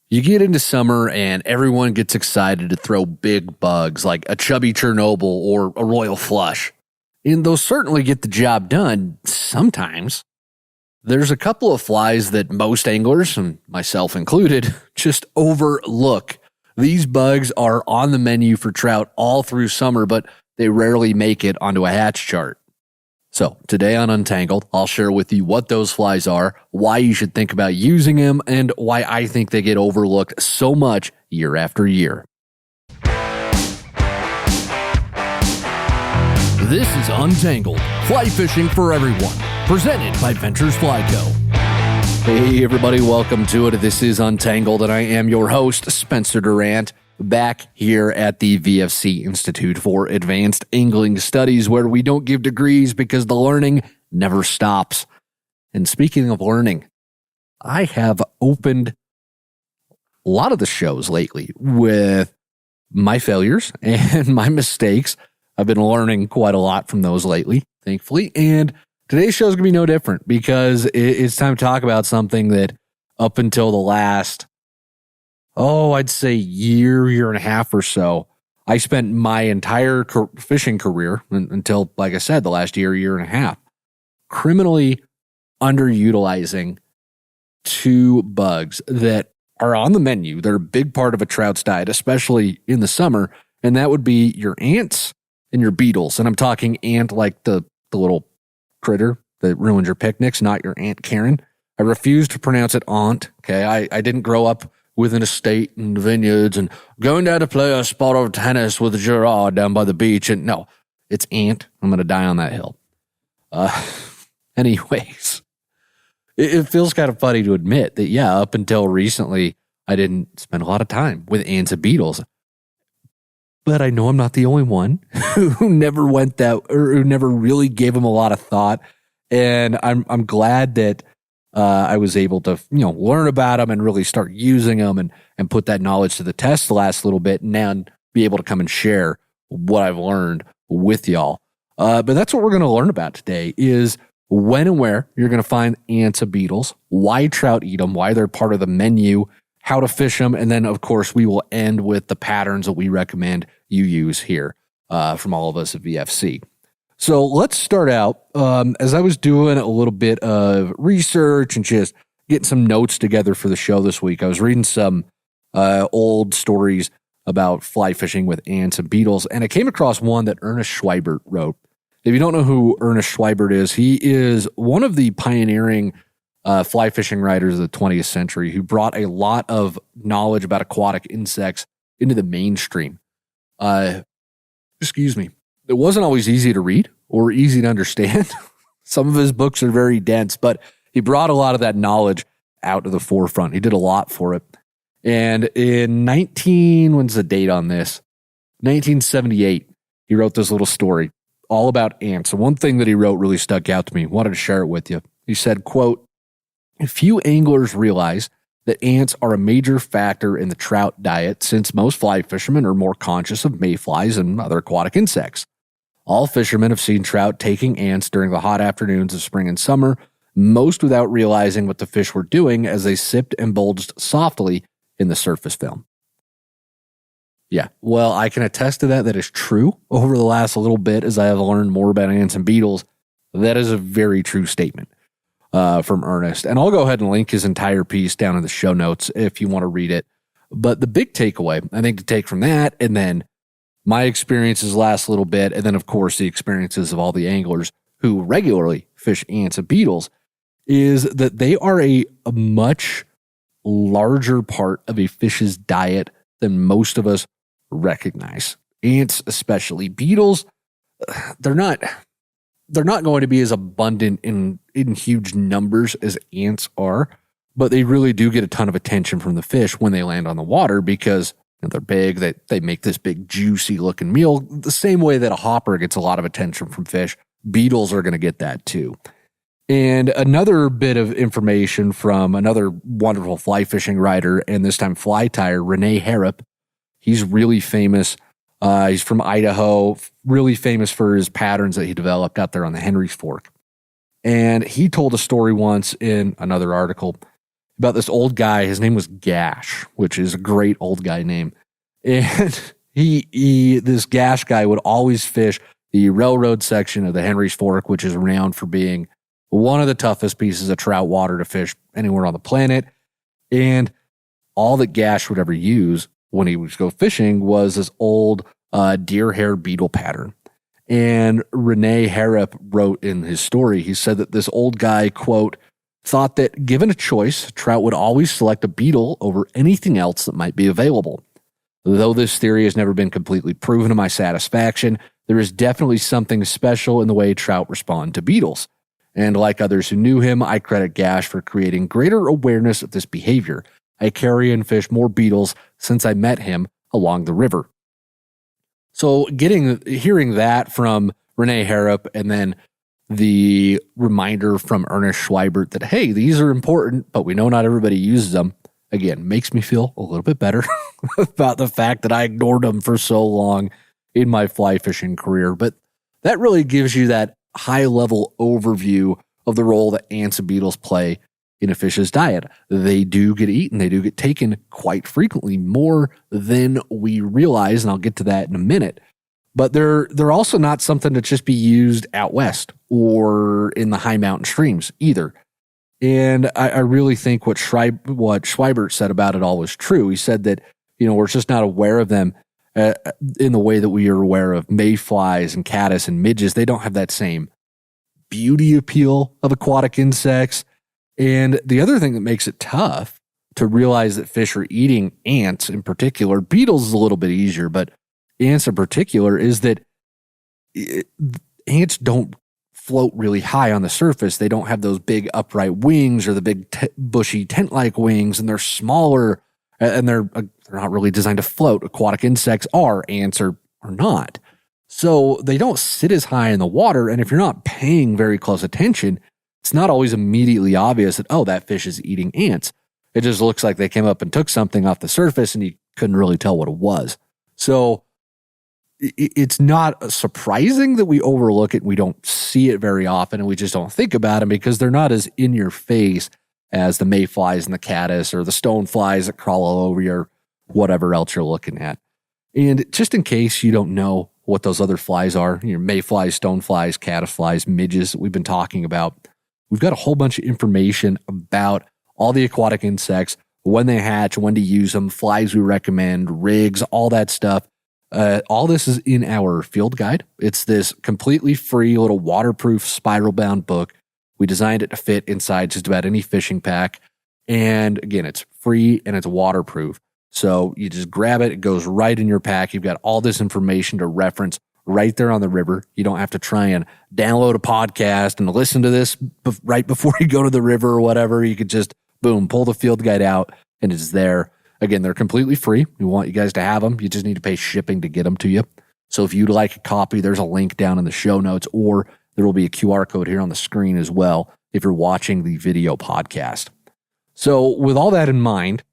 You get into summer and everyone gets excited to throw big bugs like a chubby Chernobyl or a royal flush. And those certainly get the job done sometimes. There's a couple of flies that most anglers, and myself included, just overlook. These bugs are on the menu for trout all through summer, but they rarely make it onto a hatch chart. So today on Untangled, I'll share with you what those flies are, why you should think about using them, and why I think they get overlooked so much year after year. This is Untangled, fly fishing for everyone, presented by Ventures Fly Co. Hey everybody, welcome to it. This is Untangled, and I am your host, Spencer Durant, back here at the VFC Institute for Advanced Angling Studies, where we don't give degrees because the learning never stops. And speaking of learning, I have opened a lot of the shows lately with my failures and my mistakes. I've been learning quite a lot from those lately, thankfully. And today's show is going to be no different because it's time to talk about something that up until the last, I'd say year and a half or so, I spent my entire fishing career until, like I said, the last year and a half, criminally underutilizing two bugs that are on the menu. They're a big part of a trout's diet, especially in the summer, and that would be your ants and your beetles. And I'm talking ant like the little critter that ruins your picnics, not your Aunt Karen. I refuse to pronounce it aunt, okay? I didn't grow up with an estate and vineyards and going down to play a spot of tennis with Gerard down by the beach. And no, it's ant. I'm going to die on that hill. Anyways, it feels kind of funny to admit that, yeah, up until recently, I didn't spend a lot of time with ants and beetles. But I know I'm not the only one who never went that, or who never really gave them a lot of thought. And I'm glad that I was able to, learn about them and really start using them and put that knowledge to the test the last little bit, and now be able to come and share what I've learned with y'all. But that's what we're going to learn about today is when and where you're going to find ants and beetles, why trout eat them, why they're part of the menu, how to fish them, and then, of course, we will end with the patterns that we recommend you use here from all of us at VFC. So let's start out. As I was doing a little bit of research and just getting some notes together for the show this week, I was reading some old stories about fly fishing with ants and beetles, and I came across one that Ernest Schweibert wrote. If you don't know who Ernest Schweibert is, he is one of the pioneering fly fishing writers of the 20th century who brought a lot of knowledge about aquatic insects into the mainstream. It wasn't always easy to read or easy to understand. Some of his books are very dense, but he brought a lot of that knowledge out to the forefront. He did a lot for it. And in when's the date on this? 1978, he wrote this little story all about ants. And one thing that he wrote really stuck out to me. Wanted to share it with you. He said, quote, "Few anglers realize that ants are a major factor in the trout diet since most fly fishermen are more conscious of mayflies and other aquatic insects. All fishermen have seen trout taking ants during the hot afternoons of spring and summer, most without realizing what the fish were doing as they sipped and bulged softly in the surface film." Yeah, well, I can attest to that. That is true. Over the last little bit, as I have learned more about ants and beetles, that is a very true statement from Ernest. And I'll go ahead and link his entire piece down in the show notes if you want to read it. But the big takeaway, I think, to take from that, and then my experiences last little bit, and then, of course, the experiences of all the anglers who regularly fish ants and beetles, is that they are a much larger part of a fish's diet than most of us recognize. Ants, especially. Beetles, they're not going to be as abundant in huge numbers as ants are, but they really do get a ton of attention from the fish when they land on the water because they're big, they make this big juicy looking meal. The same way that a hopper gets a lot of attention from fish, beetles are going to get that too. And another bit of information from another wonderful fly fishing writer, and this time fly tyer, Rene Harrop. He's really famous. He's from Idaho, really famous for his patterns that he developed out there on the Henry's Fork. And he told a story once in another article. about this old guy. His name was Gash, which is a great old guy name. And this Gash guy would always fish the railroad section of the Henry's Fork, which is renowned for being one of the toughest pieces of trout water to fish anywhere on the planet. And all that Gash would ever use when he would go fishing was this old deer hair beetle pattern. And Rene Harrop wrote in his story, he said that this old guy, quote, thought that given a choice, trout would always select a beetle over anything else that might be available. Though this theory has never been completely proven to my satisfaction, there is definitely something special in the way trout respond to beetles. And like others who knew him, I credit Gash for creating greater awareness of this behavior. I carry and fish more beetles since I met him along the river. So hearing that from Rene Harrop, and then the reminder from Ernest Schweibert that, hey, these are important, but we know not everybody uses them, again, makes me feel a little bit better about the fact that I ignored them for so long in my fly fishing career. But that really gives you that high-level overview of the role that ants and beetles play in a fish's diet. They do get eaten. They do get taken quite frequently, more than we realize, and I'll get to that in a minute. But they're also not something to just be used out west or in the high mountain streams either. And I really think what Schweibert said about it all was true. He said that, we're just not aware of them in the way that we are aware of mayflies and caddis and midges. They don't have that same beauty appeal of aquatic insects. And the other thing that makes it tough to realize that fish are eating ants in particular, beetles is a little bit easier, but ants in particular, is that ants don't float really high on the surface. They don't have those big upright wings or the big bushy tent-like wings, and they're smaller, and they're not really designed to float. Aquatic insects are, ants are not. So they don't sit as high in the water, and if you're not paying very close attention, it's not always immediately obvious that, oh, that fish is eating ants. It just looks like they came up and took something off the surface, and you couldn't really tell what it was. So it's not surprising that we overlook it and we don't see it very often, and we just don't think about them because they're not as in your face as the mayflies and the caddis or the stoneflies that crawl all over you or whatever else you're looking at. And just in case you don't know what those other flies are, mayflies, stoneflies, caddisflies, midges that we've been talking about, we've got a whole bunch of information about all the aquatic insects, when they hatch, when to use them, flies we recommend, rigs, all that stuff. All this is in our field guide. It's this completely free little waterproof spiral bound book. We designed it to fit inside just about any fishing pack. And again, it's free and it's waterproof. So you just grab it. It goes right in your pack. You've got all this information to reference right there on the river. You don't have to try and download a podcast and listen to this right before you go to the river or whatever. You could just, boom, pull the field guide out and it's there. Again, they're completely free. We want you guys to have them. You just need to pay shipping to get them to you. So if you'd like a copy, there's a link down in the show notes, or there will be a QR code here on the screen as well if you're watching the video podcast. So with all that in mind,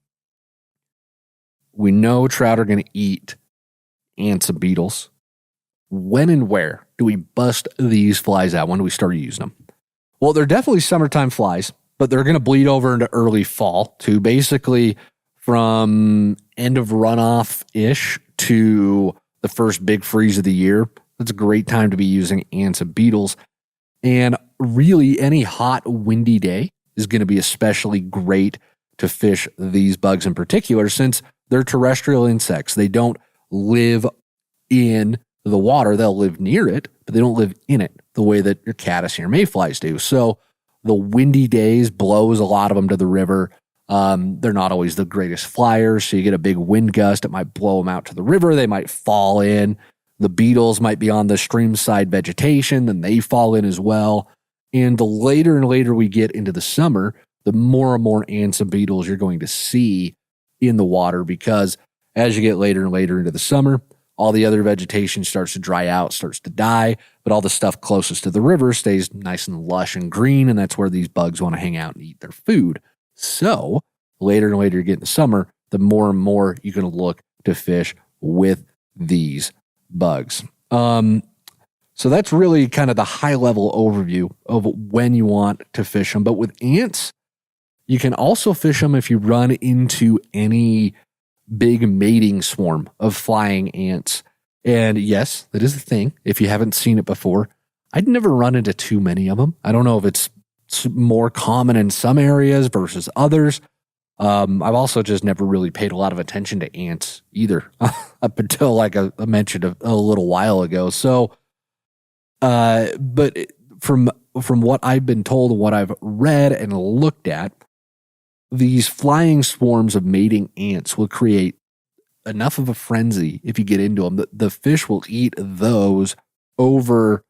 we know trout are going to eat ants and beetles. When and where do we bust these flies out? When do we start using them? Well, they're definitely summertime flies, but they're going to bleed over into early fall to basically from end of runoff-ish to the first big freeze of the year. That's a great time to be using ants and beetles. And really, any hot, windy day is going to be especially great to fish these bugs in particular, since they're terrestrial insects. They don't live in the water. They'll live near it, but they don't live in it the way that your caddis and your mayflies do. So the windy days blows a lot of them to the river. They're not always the greatest flyers, so you get a big wind gust. It might blow them out to the river. They might fall in. The beetles might be on the stream side vegetation, then they fall in as well. And the later and later we get into the summer, the more and more ants and beetles you're going to see in the water, because as you get later and later into the summer, all the other vegetation starts to dry out, starts to die, but all the stuff closest to the river stays nice and lush and green, and that's where these bugs want to hang out and eat their food. So later and later you get in the summer, the more and more you can look to fish with these bugs. So that's really kind of the high level overview of when you want to fish them. But with ants, You can also fish them if you run into any big mating swarm of flying ants. And yes, that is a thing. If you haven't seen it before, I'd never run into too many of them. I don't know if it's more common in some areas versus others. I've also just never really paid a lot of attention to ants either, up until like I mentioned a little while ago. So, but from what I've been told and what I've read and looked at, these flying swarms of mating ants will create enough of a frenzy if you get into them. The fish will eat those over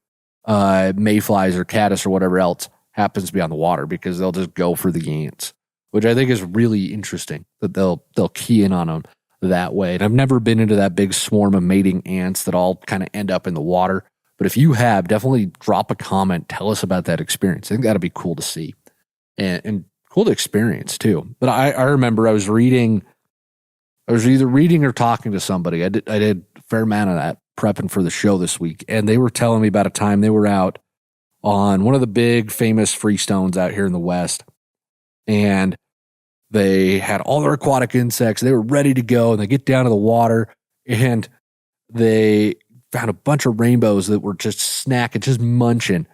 mayflies or caddis or whatever else happens to be on the water, because they'll just go for the ants, which I think is really interesting that they'll key in on them that way. And I've never been into that big swarm of mating ants that all kind of end up in the water. But if you have, definitely drop a comment. Tell us about that experience. I think that'd be cool to see and cool to experience too. But I remember I was either reading or talking to somebody. I did a fair amount of that prepping for the show this week. And they were telling me about a time they were out on one of the big famous freestones out here in the West. And they had all their aquatic insects. They were ready to go, and they get down to the water, and they found a bunch of rainbows that were just snacking, just munching.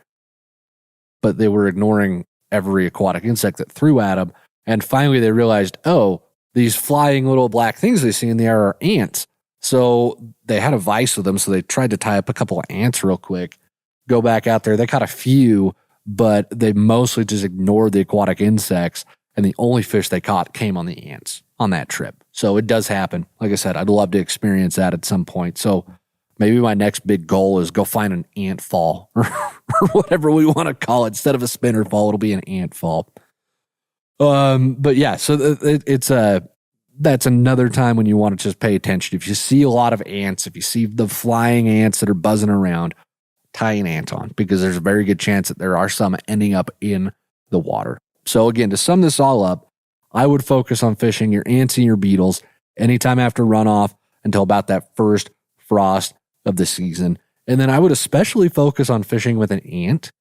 But they were ignoring every aquatic insect that threw at them. And finally they realized, oh, these flying little black things they see in the air are ants. So they had a vise with them, so they tried to tie up a couple of ants real quick, go back out there. They caught a few, but they mostly just ignored the aquatic insects, and the only fish they caught came on the ants on that trip. So it does happen. Like I said, I'd love to experience that at some point. So maybe my next big goal is go find an ant fall or whatever we want to call it. Instead of a spinner fall, it'll be an ant fall. But yeah, so that's another time when you want to just pay attention. If you see a lot of ants, if you see the flying ants that are buzzing around, tie an ant on, because there's a very good chance that there are some ending up in the water. So again, to sum this all up, I would focus on fishing your ants and your beetles anytime after runoff until about that first frost of the season. And then I would especially focus on fishing with an ant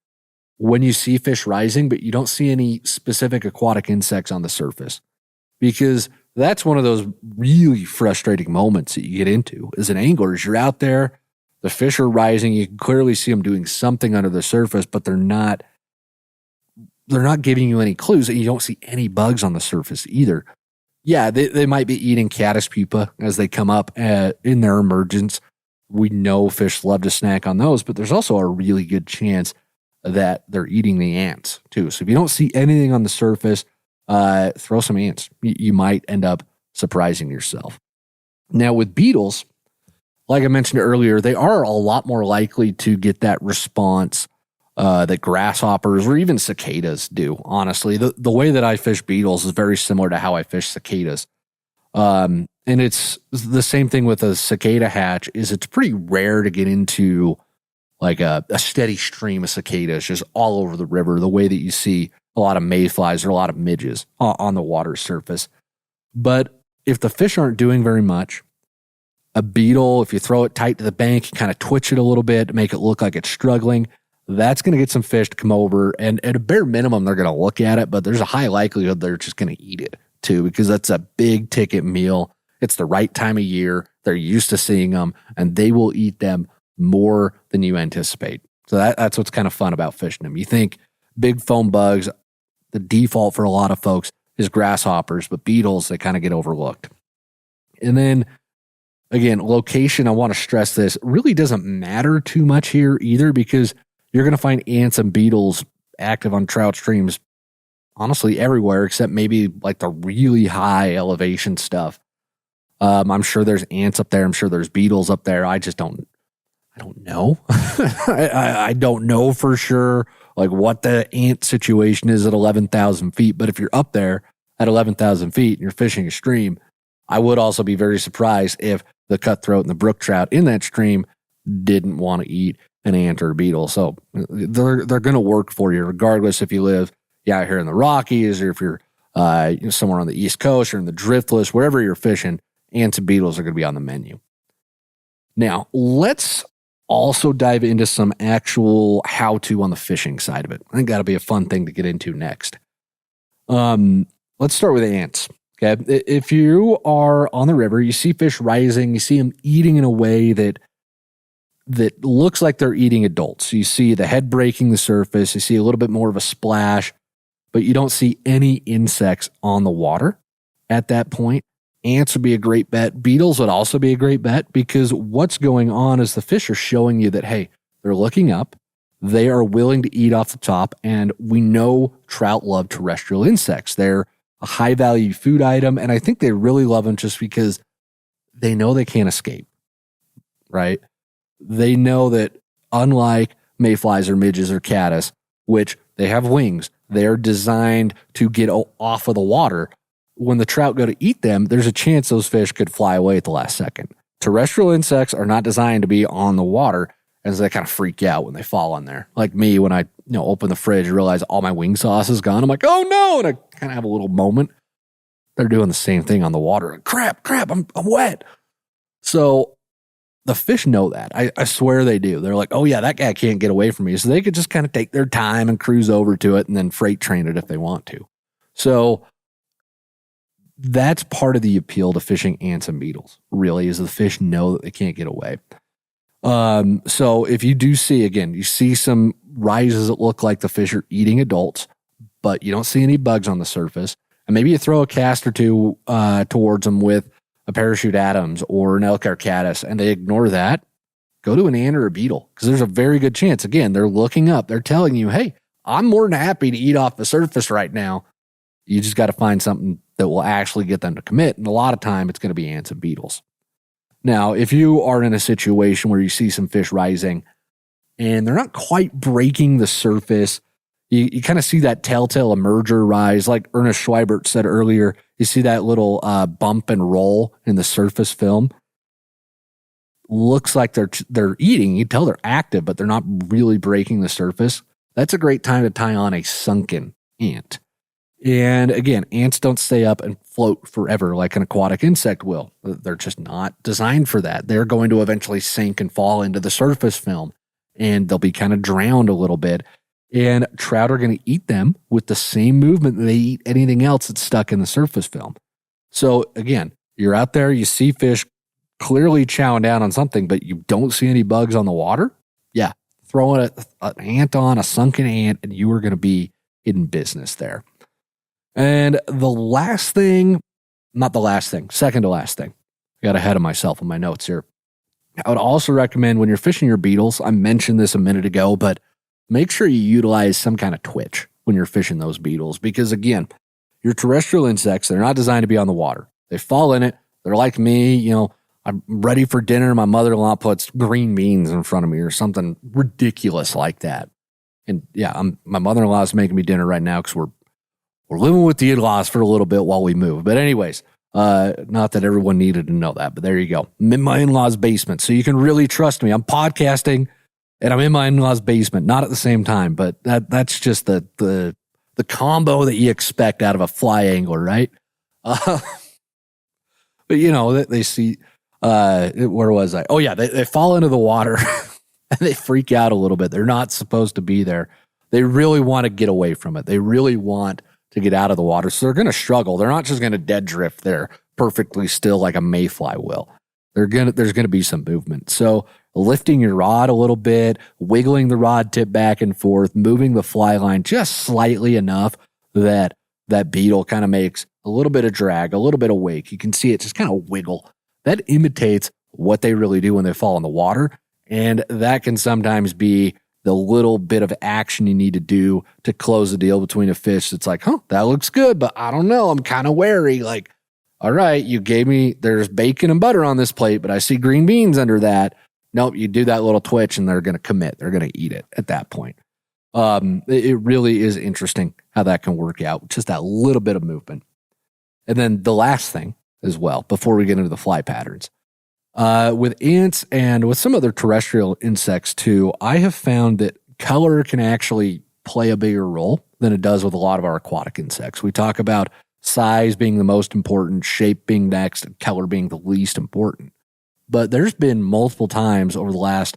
when you see fish rising, but you don't see any specific aquatic insects on the surface, because that's one of those really frustrating moments that you get into as an angler. As you're out there, the fish are rising, you can clearly see them doing something under the surface, but they're not giving you any clues, and you don't see any bugs on the surface either. Yeah, they might be eating caddis pupa as they come up in their emergence. We know fish love to snack on those, but there's also a really good chance that they're eating the ants too. So if you don't see anything on the surface, throw some ants. You might end up surprising yourself. Now with beetles, like I mentioned earlier, they are a lot more likely to get that response that grasshoppers or even cicadas do. Honestly, the way that I fish beetles is very similar to how I fish cicadas. And it's the same thing with a cicada hatch. Is it's pretty rare to get into like a steady stream of cicadas just all over the river, the way that you see a lot of mayflies or a lot of midges on the water surface. But if the fish aren't doing very much, a beetle, if you throw it tight to the bank, kind of twitch it a little bit to make it look like it's struggling, that's going to get some fish to come over. And at a bare minimum, they're going to look at it, but there's a high likelihood they're just going to eat it too, because that's a big ticket meal. It's the right time of year. They're used to seeing them, and they will eat them more than you anticipate. So that's what's kind of fun about fishing them. You think big foam bugs, the default for a lot of folks is grasshoppers, but beetles, they kind of get overlooked. And then again, location, I want to stress this, really doesn't matter too much here either, because you're going to find ants and beetles active on trout streams honestly everywhere, except maybe like the really high elevation stuff. I'm sure there's ants up there. I'm sure there's beetles up there. I don't know. I don't know for sure like what the ant situation is at 11,000 feet. But if you're up there at 11,000 feet and you're fishing a stream, I would also be very surprised if the cutthroat and the brook trout in that stream didn't want to eat an ant or a beetle. So they're going to work for you regardless if you live out here in the Rockies or if you're somewhere on the East Coast or in the driftless, wherever you're fishing, ants and beetles are going to be on the menu. Now, let's also dive into some actual how-to on the fishing side of it. I think that'll be a fun thing to get into next. Let's start with ants. Okay. If you are on the river, you see fish rising, you see them eating in a way that looks like they're eating adults. You see the head breaking the surface, you see a little bit more of a splash, but you don't see any insects on the water at that point. Ants would be a great bet. Beetles would also be a great bet, because what's going on is the fish are showing you that, hey, they're looking up, they are willing to eat off the top, and we know trout love terrestrial insects. They're a high value food item, and I think they really love them just because they know they can't escape, right? They know that unlike mayflies or midges or caddis, which they have wings, they're designed to get off of the water. When the trout go to eat them, there's a chance those fish could fly away at the last second. Terrestrial insects are not designed to be on the water, and so they kind of freak out when they fall on there. Like me, when I open the fridge and realize all my wing sauce is gone, I'm like, oh no, and I kind of have a little moment. They're doing the same thing on the water. Like, crap, I'm wet. So the fish know that. I swear they do. They're like, oh yeah, that guy can't get away from me. So they could just kind of take their time and cruise over to it and then freight train it if they want to. So that's part of the appeal to fishing ants and beetles, really, is the fish know that they can't get away. So if you do see, again, you see some rises that look like the fish are eating adults, but you don't see any bugs on the surface, and maybe you throw a cast or two towards them with a parachute Adams or an elk caddis, and they ignore that, go to an ant or a beetle, because there's a very good chance, again, they're looking up, they're telling you, hey, I'm more than happy to eat off the surface right now. You just got to find something that will actually get them to commit, and a lot of time it's going to be ants and beetles. Now, if you are in a situation where you see some fish rising and they're not quite breaking the surface, you kind of see that telltale emerger rise, like Ernest Schweibert said earlier. You see that little bump and roll in the surface film. Looks like they're eating. You tell they're active, but they're not really breaking the surface. That's a great time to tie on a sunken ant. And again, ants don't stay up and float forever like an aquatic insect will. They're just not designed for that. They're going to eventually sink and fall into the surface film, and they'll be kind of drowned a little bit. And trout are going to eat them with the same movement that they eat anything else that's stuck in the surface film. So again, you're out there, you see fish clearly chowing down on something, but you don't see any bugs on the water. Yeah, throw an ant on, a sunken ant, and you are going to be in business there. And the last thing, not the last thing, second to last thing, I got ahead of myself in my notes here. I would also recommend when you're fishing your beetles, I mentioned this a minute ago, but make sure you utilize some kind of twitch when you're fishing those beetles, because again, your terrestrial insects, they're not designed to be on the water. They fall in it. They're like me, I'm ready for dinner. My mother-in-law puts green beans in front of me or something ridiculous like that. And yeah, my mother-in-law is making me dinner right now because we're living with the in-laws for a little bit while we move. But anyways, not that everyone needed to know that, but there you go. I'm in my in-laws' basement, so you can really trust me. I'm podcasting, and I'm in my in-laws' basement, not at the same time, but that's just the combo that you expect out of a fly angler, right? But they see, where was I? Oh yeah, they fall into the water and they freak out a little bit. They're not supposed to be there. They really want to get away from it. They really want to get out of the water. So they're going to struggle. They're not just going to dead drift there perfectly still like a mayfly will. There's going to be some movement. So lifting your rod a little bit, wiggling the rod tip back and forth, moving the fly line just slightly enough that that beetle kind of makes a little bit of drag, a little bit of wake. You can see it just kind of wiggle. That imitates what they really do when they fall in the water. And that can sometimes be the little bit of action you need to do to close the deal between a fish that's like, that looks good, but I don't know. I'm kind of wary. Like, all right, you gave me, there's bacon and butter on this plate, but I see green beans under that. Nope, you do that little twitch and they're going to commit. They're going to eat it at that point. It really is interesting how that can work out. Just that little bit of movement. And then the last thing as well, before we get into the fly patterns, with ants and with some other terrestrial insects too, I have found that color can actually play a bigger role than it does with a lot of our aquatic insects. We talk about size being the most important, shape being next, and color being the least important. But there's been multiple times over the last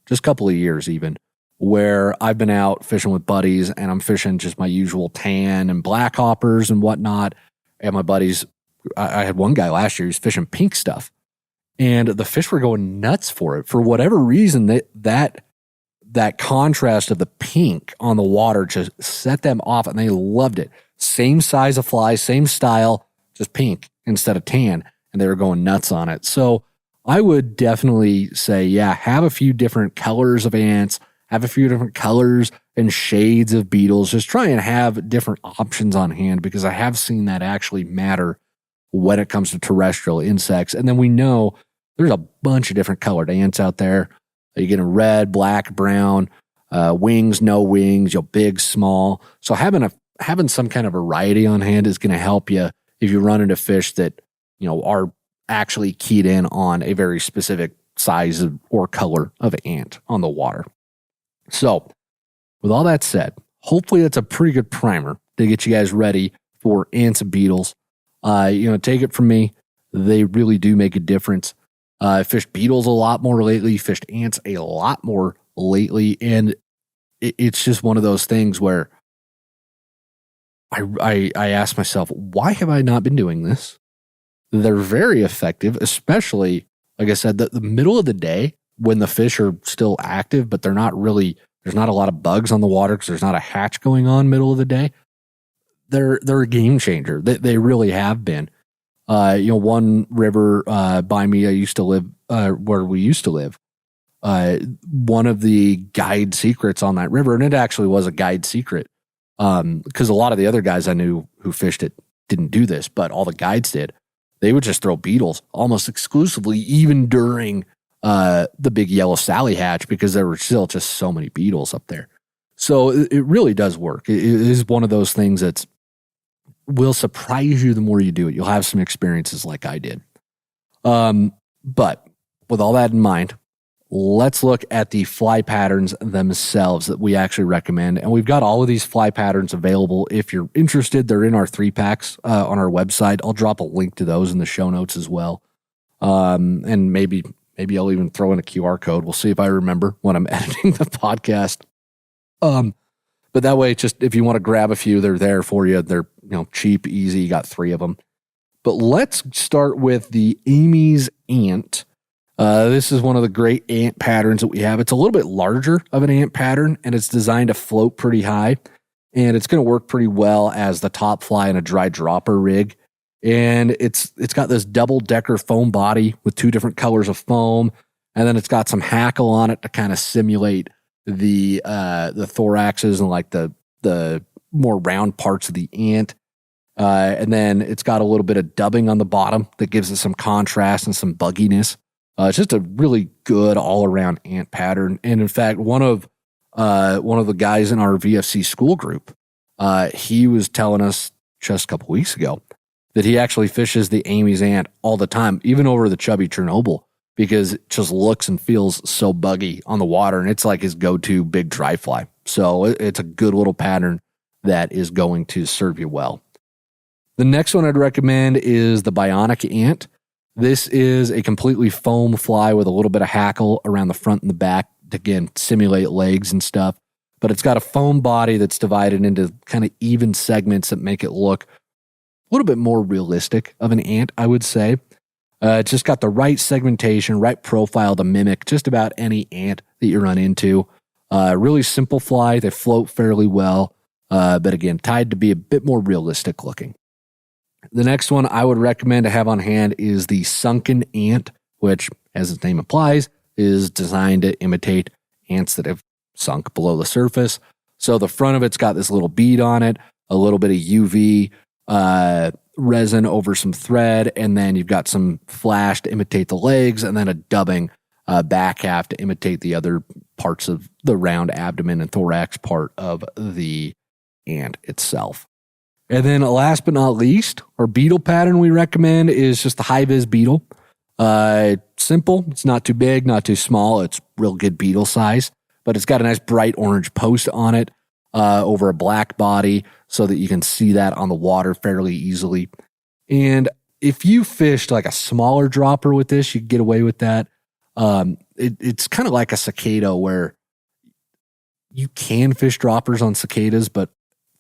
just couple of years even where I've been out fishing with buddies and I'm fishing just my usual tan and black hoppers and whatnot. And my buddies, I had one guy last year, he was fishing pink stuff and the fish were going nuts for it. For whatever reason, that contrast of the pink on the water just set them off and they loved it. Same size of fly, same style, just pink instead of tan. And they were going nuts on it. So I would definitely say, yeah, have a few different colors of ants, have a few different colors and shades of beetles. Just try and have different options on hand because I have seen that actually matter when it comes to terrestrial insects. And then we know there's a bunch of different colored ants out there. You get in red, black, brown, wings, no wings, big, small. So having some kind of variety on hand is going to help you if you run into fish that, are actually keyed in on a very specific size or color of ant on the water. So with all that said, hopefully that's a pretty good primer to get you guys ready for ants and beetles. Take it from me. They really do make a difference. I fished beetles a lot more lately, fished ants a lot more lately. And it's just one of those things where I ask myself, why have I not been doing this? They're very effective, especially, like I said, the middle of the day when the fish are still active, but there's not a lot of bugs on the water because there's not a hatch going on middle of the day. They're a game changer. They really have been. One river by me, where we used to live, one of the guide secrets on that river, and it actually was a guide secret, because a lot of the other guys I knew who fished it didn't do this, but all the guides did. They would just throw beetles almost exclusively, even during the big yellow Sally hatch, because there were still just so many beetles up there. So it really does work. It is one of those things that will surprise you the more you do it. You'll have some experiences like I did. But with all that in mind, let's look at the fly patterns themselves that we actually recommend. And we've got all of these fly patterns available. If you're interested, they're in our 3-packs on our website. I'll drop a link to those in the show notes as well. And maybe I'll even throw in a QR code. We'll see if I remember when I'm editing the podcast. But that way, just if you want to grab a few, they're there for you. They're cheap, easy. You got 3 of them. But let's start with the Amy's ant. This is one of the great ant patterns that we have. It's a little bit larger of an ant pattern, and it's designed to float pretty high. And it's going to work pretty well as the top fly in a dry dropper rig. And it's got this double-decker foam body with 2 different colors of foam. And then it's got some hackle on it to kind of simulate the thoraxes and like the more round parts of the ant. And then it's got a little bit of dubbing on the bottom that gives it some contrast and some bugginess. It's just a really good all-around ant pattern. And in fact, one of the guys in our VFC school group, he was telling us just a couple weeks ago that he actually fishes the Amy's ant all the time, even over the chubby Chernobyl, because it just looks and feels so buggy on the water, and it's like his go-to big dry fly. So it's a good little pattern that is going to serve you well. The next one I'd recommend is the Bionic ant. This is a completely foam fly with a little bit of hackle around the front and the back to, again, simulate legs and stuff. But it's got a foam body that's divided into kind of even segments that make it look a little bit more realistic of an ant, I would say. It's just got the right segmentation, right profile to mimic just about any ant that you run into. Really simple fly. They float fairly well, but again, tied to be a bit more realistic looking. The next one I would recommend to have on hand is the sunken ant, which, as its name implies, is designed to imitate ants that have sunk below the surface. So the front of it's got this little bead on it, a little bit of UV resin over some thread, and then you've got some flash to imitate the legs, and then a dubbing back half to imitate the other parts of the round abdomen and thorax part of the ant itself. And then last but not least, our beetle pattern we recommend is just the high-vis beetle. Simple. It's not too big, not too small. It's real good beetle size, but it's got a nice bright orange post on it over a black body so that you can see that on the water fairly easily. And if you fished like a smaller dropper with this, you can get away with that. It's kind of like a cicada where you can fish droppers on cicadas, but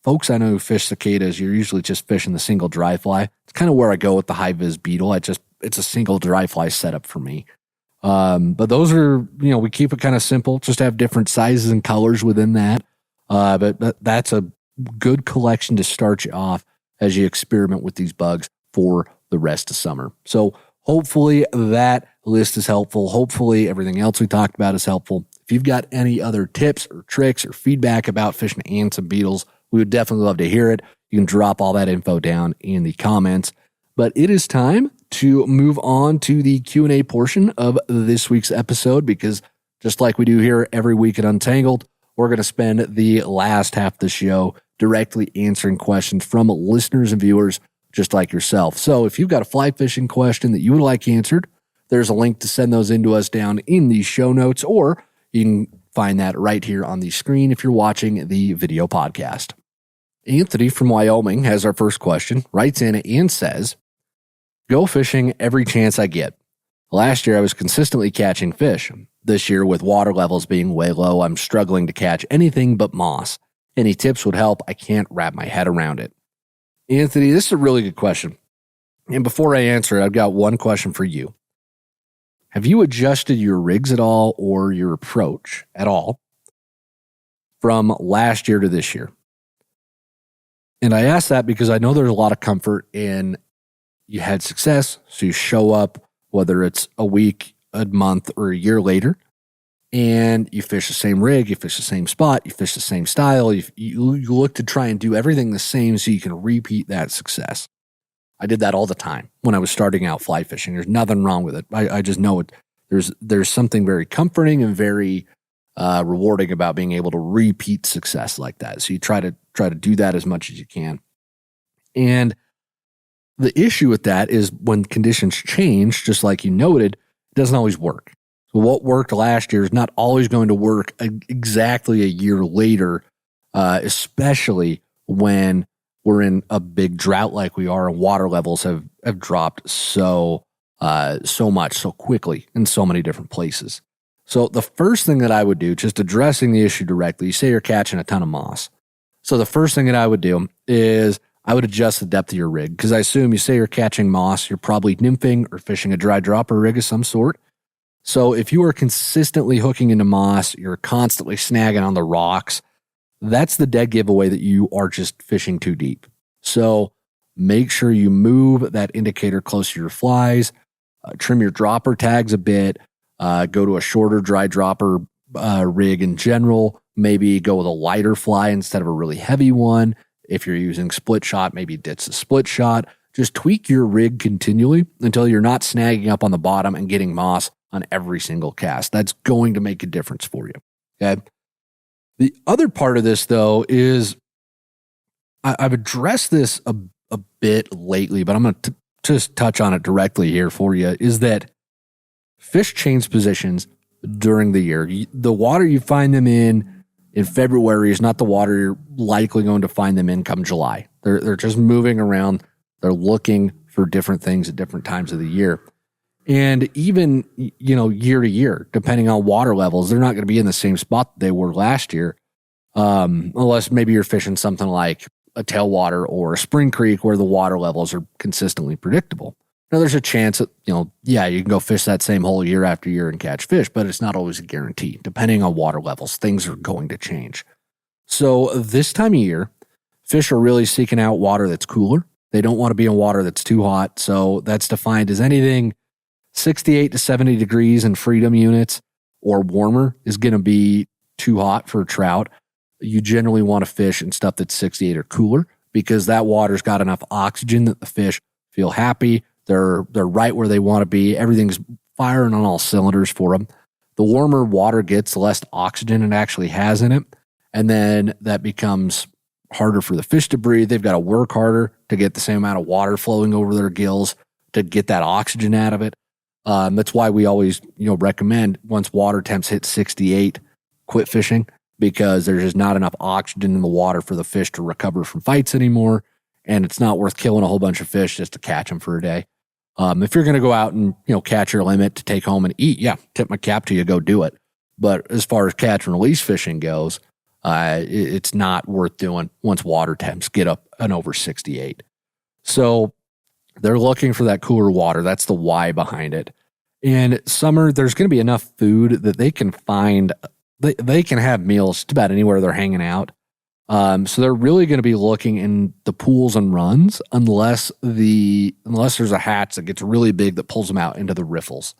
folks I know who fish cicadas, you're usually just fishing the single dry fly. It's kind of where I go with the high vis beetle. It's a single dry fly setup for me. But those are, we keep it kind of simple, just have different sizes and colors within that. But that's a good collection to start you off as you experiment with these bugs for the rest of summer. So hopefully that list is helpful. Hopefully everything else we talked about is helpful. If you've got any other tips or tricks or feedback about fishing ants and beetles, we would definitely love to hear it. You can drop all that info down in the comments. But it is time to move on to the Q&A portion of this week's episode, because just like we do here every week at Untangled, we're going to spend the last half of the show directly answering questions from listeners and viewers just like yourself. So if you've got a fly fishing question that you would like answered, there's a link to send those in to us down in the show notes, or you can find that right here on the screen if you're watching the video podcast. Anthony from Wyoming has our first question, writes in and says, go fishing every chance I get. Last year, I was consistently catching fish. This year, with water levels being way low, I'm struggling to catch anything but moss. Any tips would help. I can't wrap my head around it. Anthony, this is a really good question. And before I answer it, I've got one question for you. Have you adjusted your rigs at all or your approach at all from last year to this year? And I ask that because I know there's a lot of comfort in you had success, so you show up, whether it's a week, a month, or a year later, and you fish the same rig, you fish the same spot, you fish the same style, you look to try and do everything the same so you can repeat that success. I did that all the time when I was starting out fly fishing. There's nothing wrong with it. I just know it. There's something very comforting and very rewarding about being able to repeat success like that. So you try to do that as much as you can. And the issue with that is when conditions change, just like you noted, it doesn't always work. So what worked last year is not always going to work exactly a year later, especially when we're in a big drought like we are and water levels have dropped so much, so quickly in so many different places. So the first thing that I would do, just addressing the issue directly, you say you're catching a ton of moss. So the first thing that I would do is I would adjust the depth of your rig, because I assume you say you're catching moss, you're probably nymphing or fishing a dry dropper rig of some sort. So if you are consistently hooking into moss, you're constantly snagging on the rocks, that's the dead giveaway that you are just fishing too deep. So make sure you move that indicator close to your flies, trim your dropper tags a bit, go to a shorter dry dropper rig in general, maybe go with a lighter fly instead of a really heavy one. If you're using split shot, maybe ditch the split shot. Just tweak your rig continually until you're not snagging up on the bottom and getting moss on every single cast. That's going to make a difference for you. Okay. The other part of this, though, is I've addressed this a bit lately, but I'm going to just touch on it directly here for you, is that fish change positions during the year. The water you find them in February is not the water you're likely going to find them in come July. They're just moving around. They're looking for different things at different times of the year. And even, year to year, depending on water levels, they're not going to be in the same spot that they were last year. Unless maybe you're fishing something like a tailwater or a spring creek where the water levels are consistently predictable. Now, there's a chance that, you can go fish that same hole year after year and catch fish, but it's not always a guarantee. Depending on water levels, things are going to change. So this time of year, fish are really seeking out water that's cooler. They don't want to be in water that's too hot. So that's defined as anything 68 to 70 degrees in freedom units or warmer is going to be too hot for a trout. You generally want to fish in stuff that's 68 or cooler, because that water's got enough oxygen that the fish feel happy. They're right where they want to be. Everything's firing on all cylinders for them. The warmer water gets, the less oxygen it actually has in it. And then that becomes harder for the fish to breathe. They've got to work harder to get the same amount of water flowing over their gills to get that oxygen out of it. That's why we always, recommend once water temps hit 68, quit fishing, because there's just not enough oxygen in the water for the fish to recover from fights anymore. And it's not worth killing a whole bunch of fish just to catch them for a day. If you're going to go out and, catch your limit to take home and eat, yeah, tip my cap to you, go do it. But as far as catch and release fishing goes, It's not worth doing once water temps get up and over 68. So they're looking for that cooler water. That's the why behind it. In summer, there's going to be enough food that they can find. They can have meals just about anywhere they're hanging out. So they're really going to be looking in the pools and runs unless there's a hatch that gets really big that pulls them out into the riffles.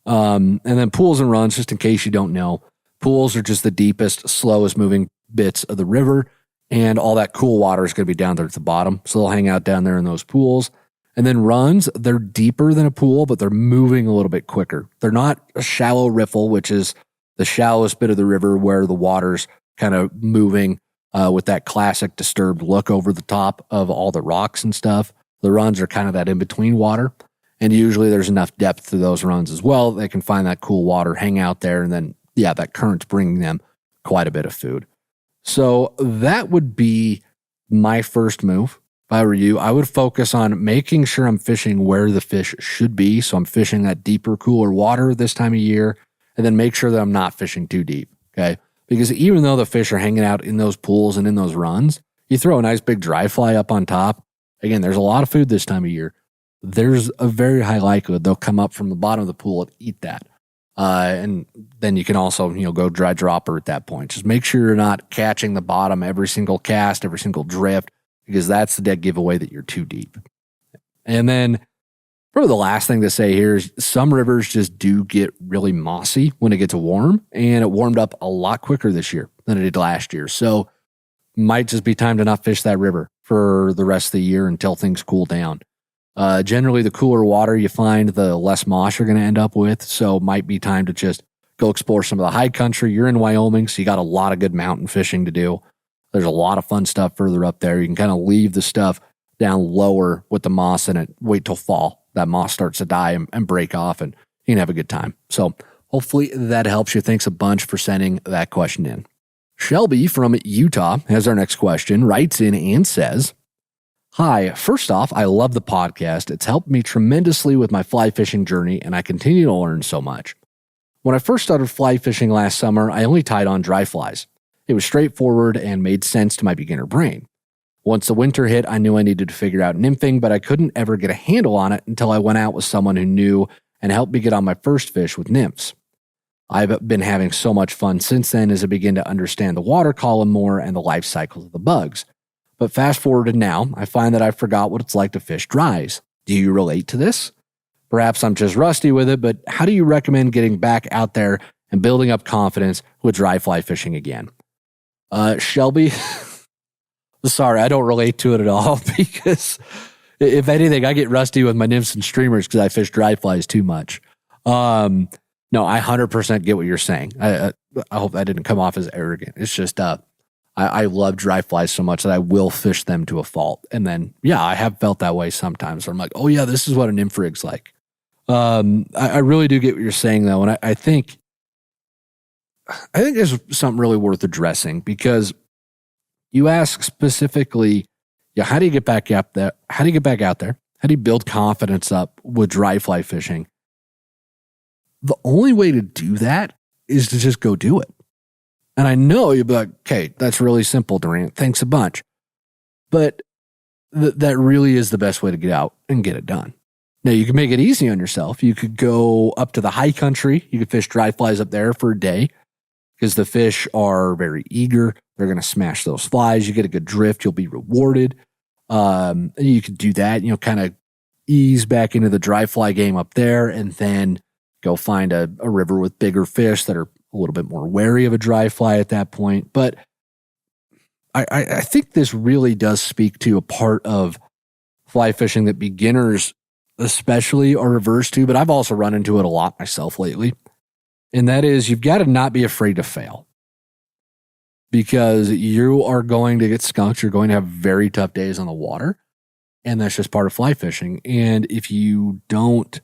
And then pools and runs, just in case you don't know, pools are just the deepest, slowest moving bits of the river, and all that cool water is going to be down there at the bottom. So they'll hang out down there in those pools. And then runs, they're deeper than a pool, but they're moving a little bit quicker. They're not a shallow riffle, which is the shallowest bit of the river where the water's kind of moving with that classic disturbed look over the top of all the rocks and stuff. The runs are kind of that in-between water. And usually there's enough depth to those runs as well. They can find that cool water, hang out there, and then, that current's bringing them quite a bit of food. So that would be my first move. If I were you, I would focus on making sure I'm fishing where the fish should be. So I'm fishing that deeper, cooler water this time of year, and then make sure that I'm not fishing too deep. Okay. Because even though the fish are hanging out in those pools and in those runs, you throw a nice big dry fly up on top. Again, there's a lot of food this time of year. There's a very high likelihood they'll come up from the bottom of the pool and eat that. And then you can also, go dry dropper at that point. Just make sure you're not catching the bottom every single cast, every single drift, because that's the dead giveaway that you're too deep. And then probably the last thing to say here is some rivers just do get really mossy when it gets warm, and it warmed up a lot quicker this year than it did last year. So might just be time to not fish that river for the rest of the year until things cool down. Generally, the cooler water you find, the less moss you're going to end up with. So might be time to just go explore some of the high country. You're in Wyoming, so you got a lot of good mountain fishing to do. There's a lot of fun stuff further up there. You can kind of leave the stuff down lower with the moss in it. Wait till fall. That moss starts to die and break off, and you can have a good time. So hopefully that helps you. Thanks a bunch for sending that question in. Shelby from Utah has our next question, writes in and says, "Hi, first off, I love the podcast. It's helped me tremendously with my fly fishing journey, and I continue to learn so much. When I first started fly fishing last summer, I only tied on dry flies. It was straightforward and made sense to my beginner brain. Once the winter hit, I knew I needed to figure out nymphing, but I couldn't ever get a handle on it until I went out with someone who knew and helped me get on my first fish with nymphs. I've been having so much fun since then as I begin to understand the water column more and the life cycles of the bugs. But fast forward to now, I find that I forgot what it's like to fish dries. Do you relate to this? Perhaps I'm just rusty with it, but how do you recommend getting back out there and building up confidence with dry fly fishing again?" Shelby, sorry, I don't relate to it at all, because if anything, I get rusty with my nymphs and streamers because I fish dry flies too much. No, I 100% get what you're saying. I hope that didn't come off as arrogant. It's just, I love dry flies so much that I will fish them to a fault. And then, I have felt that way sometimes where I'm like, oh yeah, this is what a nymph rig's like. I really do get what you're saying though. And I think there's something really worth addressing, because you ask specifically, how do you get back out there? How do you get back out there? How do you build confidence up with dry fly fishing? The only way to do that is to just go do it. And I know you'll be like, okay, that's really simple, Durant. Thanks a bunch. But that really is the best way to get out and get it done. Now, you can make it easy on yourself. You could go up to the high country. You could fish dry flies up there for a day, because the fish are very eager. They're going to smash those flies. You get a good drift. You'll be rewarded. You could do that, kind of ease back into the dry fly game up there, and then go find a river with bigger fish that are a little bit more wary of a dry fly at that point. But I think this really does speak to a part of fly fishing that beginners especially are averse to, but I've also run into it a lot myself lately. And that is, you've got to not be afraid to fail, because you are going to get skunked. You're going to have very tough days on the water, and that's just part of fly fishing. And if you don't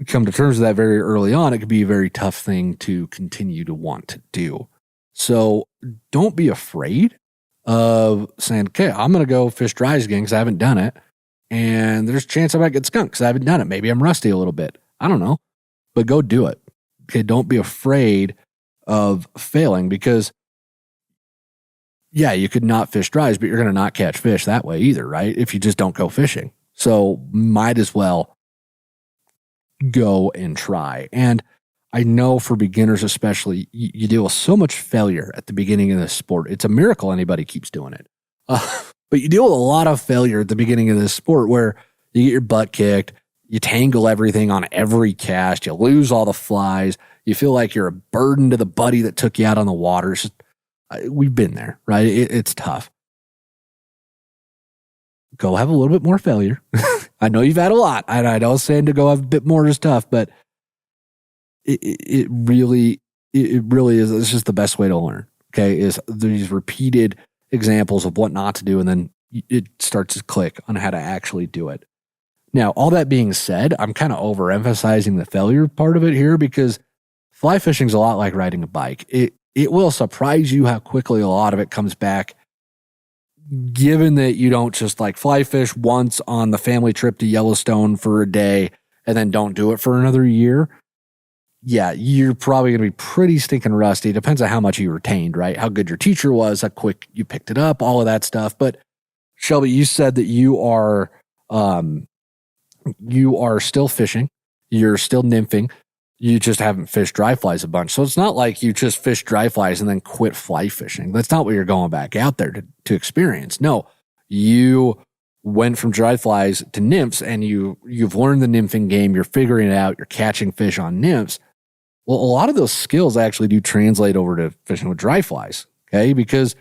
come to terms with that very early on, it could be a very tough thing to continue to want to do. So don't be afraid of saying, okay, I'm going to go fish dries again because I haven't done it. And there's a chance I might get skunked because I haven't done it. Maybe I'm rusty a little bit. I don't know. But go do it. Okay, don't be afraid of failing, because yeah, you could not fish dries, but you're going to not catch fish that way either, right? If you just don't go fishing. So might as well go and try. And I know for beginners especially, you deal with so much failure at the beginning of this sport. It's a miracle anybody keeps doing it. But you deal with a lot of failure at the beginning of this sport where you get your butt kicked, you tangle everything on every cast, you lose all the flies, you feel like you're a burden to the buddy that took you out on the water. It's just, we've been there, right? It's tough. Go have a little bit more failure. I know you've had a lot. I know saying to go have a bit more is tough, but it really is. It's just the best way to learn. Okay, is these repeated examples of what not to do, and then it starts to click on how to actually do it. Now, all that being said, I'm kind of overemphasizing the failure part of it here because fly fishing is a lot like riding a bike. It will surprise you how quickly a lot of it comes back, given that you don't just like fly fish once on the family trip to Yellowstone for a day and then don't do it for another year. Yeah, you're probably going to be pretty stinking rusty. It depends on how much you retained, right? How good your teacher was, how quick you picked it up, all of that stuff. But Shelby, you said that you are still fishing. You're still nymphing. You just haven't fished dry flies a bunch. So it's not like you just fish dry flies and then quit fly fishing. That's not what you're going back out there to experience. No, you went from dry flies to nymphs and you've learned the nymphing game. You're figuring it out. You're catching fish on nymphs. Well, a lot of those skills actually do translate over to fishing with dry flies. Okay. Because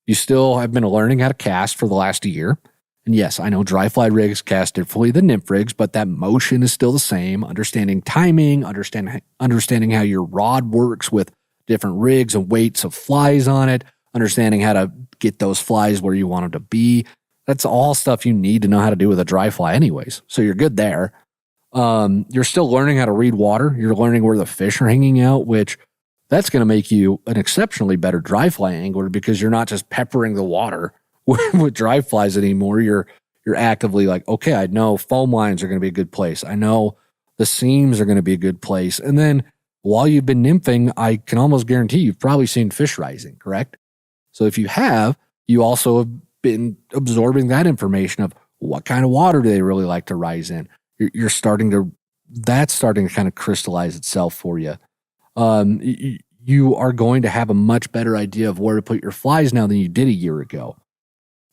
you still have been learning how to cast for the last year. And yes, I know dry fly rigs cast differently than nymph rigs, but that motion is still the same. Understanding timing, understanding how your rod works with different rigs and weights of flies on it, understanding how to get those flies where you want them to be. That's all stuff you need to know how to do with a dry fly anyways. So you're good there. You're still learning how to read water. You're learning where the fish are hanging out, which that's going to make you an exceptionally better dry fly angler because you're not just peppering the water with dry flies anymore. You're actively like, okay, I know foam lines are going to be a good place. I know the seams are going to be a good place. And then while you've been nymphing, I can almost guarantee you've probably seen fish rising, correct? So if you have, you also have been absorbing that information of what kind of water do they really like to rise in. That's starting to kind of crystallize itself for you. You are going to have a much better idea of where to put your flies now than you did a year ago.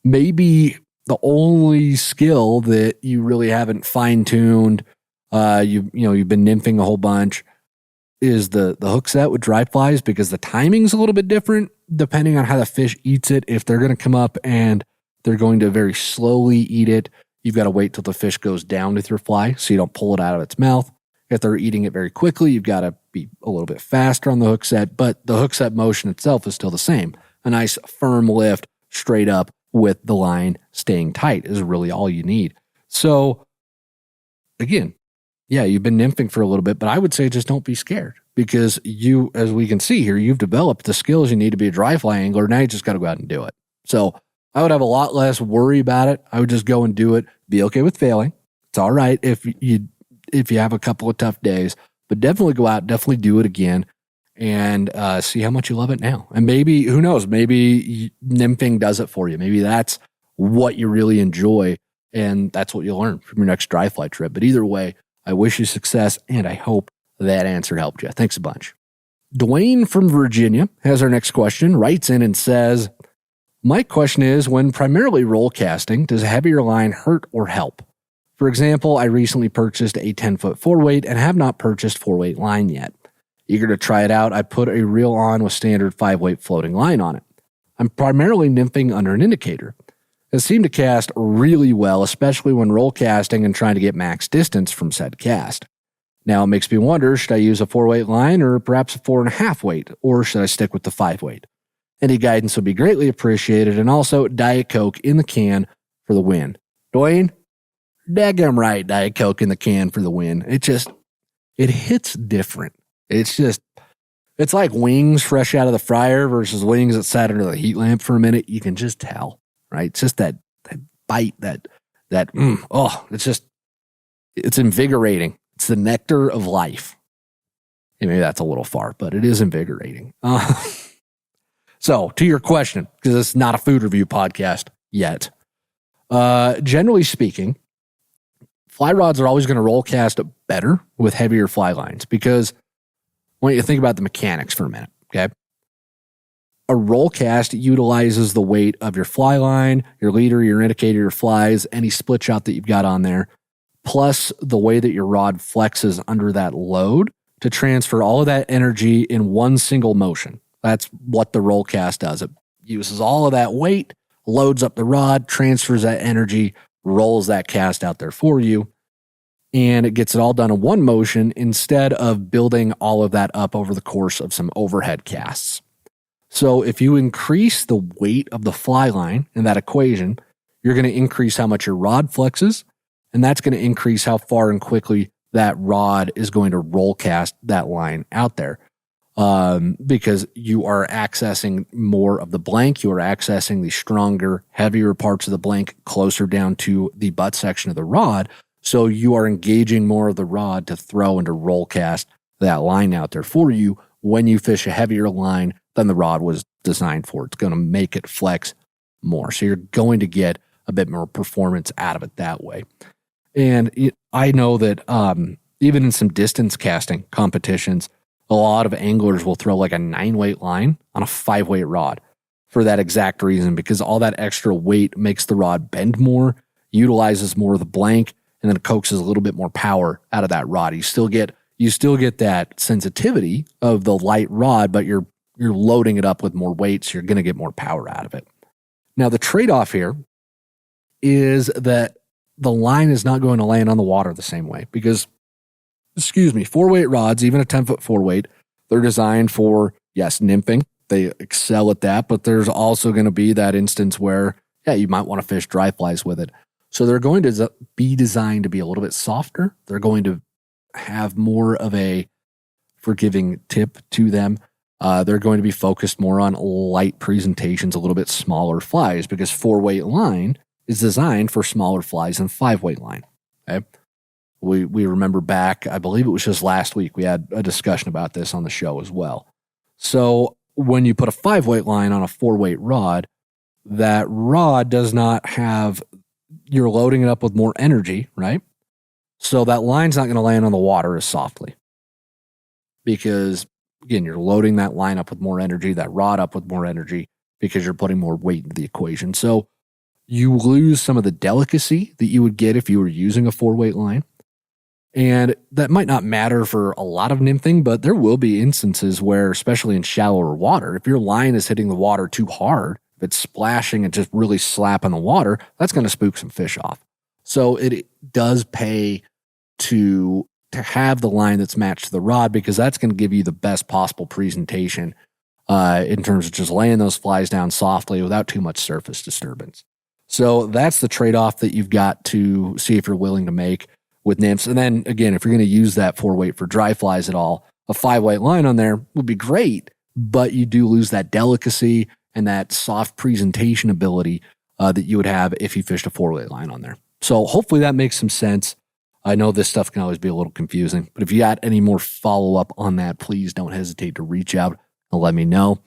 Maybe the only skill that you really haven't fine-tuned, you've been nymphing a whole bunch, is the hook set with dry flies because the timing's a little bit different depending on how the fish eats it. If they're going to come up and they're going to very slowly eat it, you've got to wait till the fish goes down with your fly so you don't pull it out of its mouth. If they're eating it very quickly, you've got to be a little bit faster on the hook set, but the hook set motion itself is still the same. A nice firm lift straight up with the line staying tight is really all you need. So again, yeah, you've been nymphing for a little bit, but I would say just don't be scared because you, as we can see here, you've developed the skills you need to be a dry fly angler. Now you just got to go out and do it. So I would have a lot less worry about it. I would just go and do it. Be okay with failing. It's all right if you have a couple of tough days, but definitely go out, definitely do it again and see how much you love it now. And maybe, who knows, maybe nymphing does it for you. Maybe that's what you really enjoy and that's what you'll learn from your next dry fly trip. But either way, I wish you success and I hope that answer helped you. Thanks a bunch. Dwayne from Virginia has our next question, writes in and says, my question is, when primarily roll casting, does a heavier line hurt or help? For example, I recently purchased a 10-foot 4-weight and have not purchased 4-weight line yet. Eager to try it out, I put a reel on with standard 5-weight floating line on it. I'm primarily nymphing under an indicator. It seemed to cast really well, especially when roll casting and trying to get max distance from said cast. Now it makes me wonder, should I use a 4-weight line or perhaps a 4.5 weight, or should I stick with the 5-weight? Any guidance would be greatly appreciated, and also Diet Coke in the can for the win. Dwayne, daggum right, Diet Coke in the can for the win. It hits different. It's like wings fresh out of the fryer versus wings that sat under the heat lamp for a minute. You can just tell, right? It's just that bite, it's invigorating. It's the nectar of life. And maybe that's a little far, but it is invigorating. So to your question, because it's not a food review podcast yet, generally speaking, fly rods are always going to roll cast better with heavier fly lines because when you think about the mechanics for a minute, okay? A roll cast utilizes the weight of your fly line, your leader, your indicator, your flies, any split shot that you've got on there, plus the way that your rod flexes under that load to transfer all of that energy in one single motion. That's what the roll cast does. It uses all of that weight, loads up the rod, transfers that energy, rolls that cast out there for you, and it gets it all done in one motion instead of building all of that up over the course of some overhead casts. So if you increase the weight of the fly line in that equation, you're going to increase how much your rod flexes, and that's going to increase how far and quickly that rod is going to roll cast that line out there. Because you are accessing more of the blank, you are accessing the stronger, heavier parts of the blank closer down to the butt section of the rod. So you are engaging more of the rod to throw and to roll cast that line out there for you when you fish a heavier line than the rod was designed for. It's going to make it flex more. So you're going to get a bit more performance out of it that way. And I know that even in some distance casting competitions, a lot of anglers will throw like a 9-weight line on a 5-weight rod for that exact reason, because all that extra weight makes the rod bend more, utilizes more of the blank, and then it coaxes a little bit more power out of that rod. You still get that sensitivity of the light rod, but you're loading it up with more weight, so you're going to get more power out of it. Now, the trade-off here is that the line is not going to land on the water the same way because, 4-weight rods, even a 10-foot 4-weight, they're designed for, yes, nymphing. They excel at that, but there's also going to be that instance where, you might want to fish dry flies with it. So they're going to be designed to be a little bit softer. They're going to have more of a forgiving tip to them. They're going to be focused more on light presentations, a little bit smaller flies, because 4-weight line is designed for smaller flies than 5-weight line. Okay. We remember back, I believe it was just last week, we had a discussion about this on the show as well. So when you put a 5-weight line on a 4-weight rod, that rod does not have, you're loading it up with more energy, right? So that line's not going to land on the water as softly. Because, again, you're loading that line up with more energy, that rod up with more energy, because you're putting more weight into the equation. So you lose some of the delicacy that you would get if you were using a 4-weight line. And that might not matter for a lot of nymphing, but there will be instances where, especially in shallower water, if your line is hitting the water too hard, if it's splashing and just really slapping the water, that's going to spook some fish off. So it does pay to have the line that's matched to the rod, because that's going to give you the best possible presentation in terms of just laying those flies down softly without too much surface disturbance. So that's the trade-off that you've got to see if you're willing to make with nymphs. And then again, if you're going to use that 4-weight for dry flies at all, a 5-weight line on there would be great, but you do lose that delicacy and that soft presentation ability that you would have if you fished a 4-weight line on there. So hopefully that makes some sense. I know this stuff can always be a little confusing, but if you got any more follow-up on that, please don't hesitate to reach out and let me know.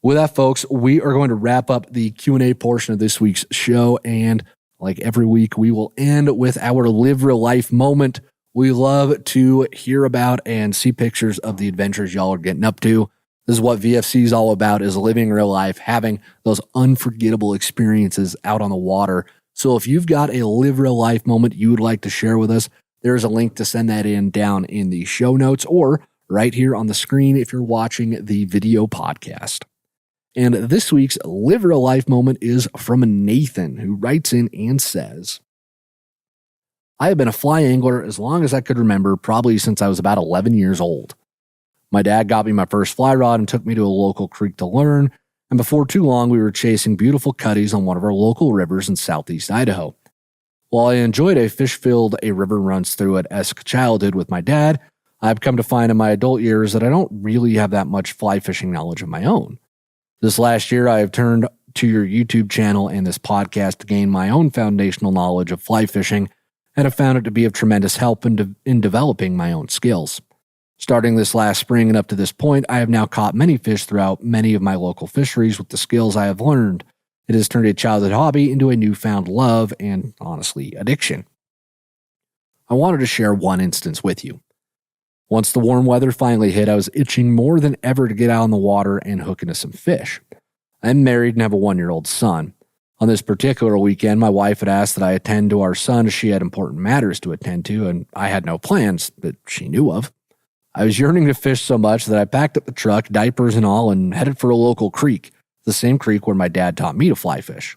With that, folks, we are going to wrap up the Q&A portion of this week's show, and like every week, we will end with our Live Real Life moment. We love to hear about and see pictures of the adventures y'all are getting up to. This is what VFC is all about, is living real life, having those unforgettable experiences out on the water. So if you've got a Live Real Life moment you would like to share with us, there's a link to send that in down in the show notes or right here on the screen if you're watching the video podcast. And this week's Live Real Life moment is from Nathan, who writes in and says, I have been a fly angler as long as I could remember, probably since I was about 11 years old. My dad got me my first fly rod and took me to a local creek to learn, and before too long we were chasing beautiful cutties on one of our local rivers in southeast Idaho. While I enjoyed a fish-filled a river runs through it-esque childhood with my dad, I've come to find in my adult years that I don't really have that much fly fishing knowledge of my own. This last year, I have turned to your YouTube channel and this podcast to gain my own foundational knowledge of fly fishing and have found it to be of tremendous help in developing my own skills. Starting this last spring and up to this point, I have now caught many fish throughout many of my local fisheries with the skills I have learned. It has turned a childhood hobby into a newfound love and, honestly, addiction. I wanted to share one instance with you. Once the warm weather finally hit, I was itching more than ever to get out on the water and hook into some fish. I'm married and have a 1-year-old son. On this particular weekend, my wife had asked that I attend to our son as she had important matters to attend to, and I had no plans that she knew of. I was yearning to fish so much that I packed up the truck, diapers and all, and headed for a local creek, the same creek where my dad taught me to fly fish.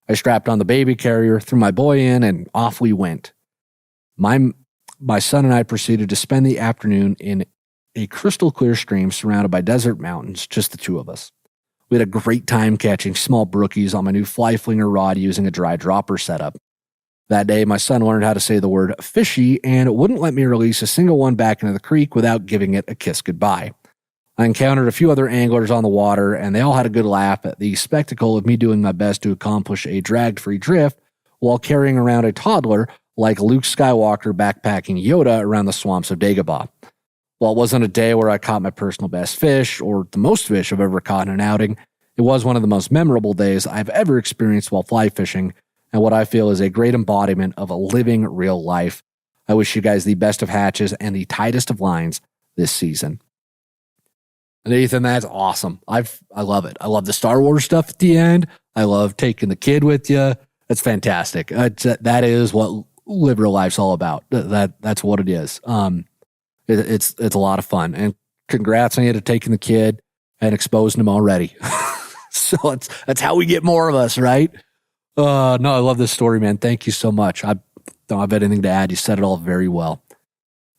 I strapped on the baby carrier, threw my boy in, and off we went. My son and I proceeded to spend the afternoon in a crystal clear stream surrounded by desert mountains, just the two of us. We had a great time catching small brookies on my new fly flinger rod using a dry dropper setup. That day, my son learned how to say the word fishy and wouldn't let me release a single one back into the creek without giving it a kiss goodbye. I encountered a few other anglers on the water, and they all had a good laugh at the spectacle of me doing my best to accomplish a drag-free drift while carrying around a toddler like Luke Skywalker backpacking Yoda around the swamps of Dagobah. While it wasn't a day where I caught my personal best fish or the most fish I've ever caught in an outing, it was one of the most memorable days I've ever experienced while fly fishing, and what I feel is a great embodiment of a living real life. I wish you guys the best of hatches and the tightest of lines this season. And Ethan, that's awesome. I love it. I love the Star Wars stuff at the end. I love taking the kid with you. That's fantastic. That is what live real life's all about. That's what it is. It's a lot of fun. And congrats on you to taking the kid and exposing him already. So that's how we get more of us, right? No, I love this story, man. Thank you so much. I don't have anything to add. You said it all very well.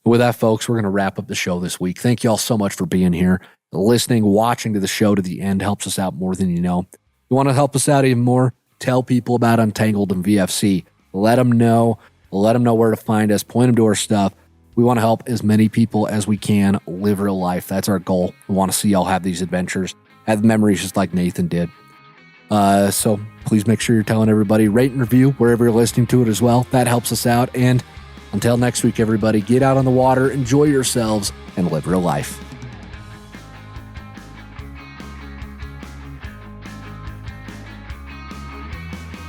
With that, folks, we're going to wrap up the show this week. Thank you all so much for being here. Listening, watching to the show to the end helps us out more than you know. You want to help us out even more? Tell people about Untangled and VFC. Let them know. Let them know where to find us. Point them to our stuff. We want to help as many people as we can live real life. That's our goal. We want to see y'all have these adventures, have memories just like Nathan did. So please make sure you're telling everybody, rate and review wherever you're listening to it as well. That helps us out. And until next week, everybody, get out on the water, enjoy yourselves, and live real life.